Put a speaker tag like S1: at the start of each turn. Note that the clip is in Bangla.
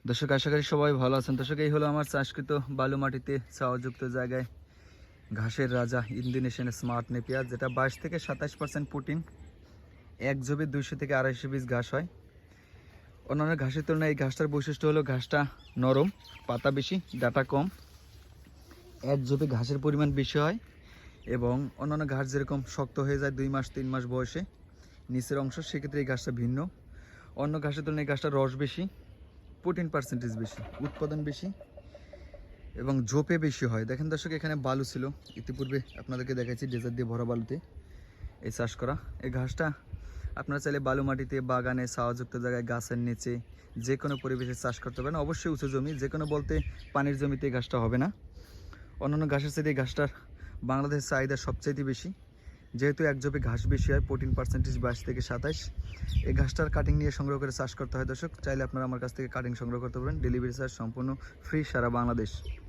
S1: দর্শক আশা করি সবাই ভালো আছেন। দর্শক এই হলো আমার চাষকৃত বালু মাটিতে ছাওয়াযুক্ত জায়গায় ঘাসের রাজা ইন্দোনেশিয়ান স্মার্ট নেপিয়ার, যেটা 22 থেকে 27% প্রোটিন। এক জবে 200 থেকে 250 পিস ঘাস হয়। অন্যান্য ঘাসের তুলনায় এই ঘাসটার বৈশিষ্ট্য হলো ঘাসটা নরম, পাতা বেশি, ডাটা কম, এক জবে ঘাসের পরিমাণ বেশি হয় এবং অন্যান্য ঘাস যেরকম শক্ত হয়ে যায় 2 মাস 3 মাস বয়সে নিচের অংশ, সেক্ষেত্রে এই ঘাসটা ভিন্ন। অন্য ঘাসের তুলনায় এই ঘাসটার রস বেশি, প্রোটিন পার্সেন্টেজ বেশি, উৎপাদন বেশি এবং ঝোপে বেশি হয়। দেখেন দর্শক, এখানে বালু ছিল, ইতিপূর্বে আপনাদেরকে দেখাচ্ছি ডেজার্ট দিয়ে ভরা বালুতে এই চাষ করা। এই ঘাসটা আপনারা চাইলে বালু মাটিতে, বাগানে, ছাওয়াযুক্ত জায়গায়, গাছের নিচে, যে কোনো পরিবেশে চাষ করতে পারেন। অবশ্যই উঁচু জমি, যে কোনো বলতে পানির জমিতে এই ঘাসটা হবে না। অন্যান্য ঘাসের চাইতে এই ঘাসটার বাংলাদেশের চাহিদা সবচাইতে বেশি, যেহেতু এক জবে ঘাস বেশি হয়, প্রোটিন পার্সেন্টেজ 22 থেকে 27। এই ঘাসটার কাটিং নিয়ে সংগ্রহ করে চাষ করতে হয়। দর্শক চাইলে আপনারা আমার কাছ থেকে কাটিং সংগ্রহ করতে পারেন। ডেলিভারি চার্জ সম্পূর্ণ ফ্রি সারা বাংলাদেশ।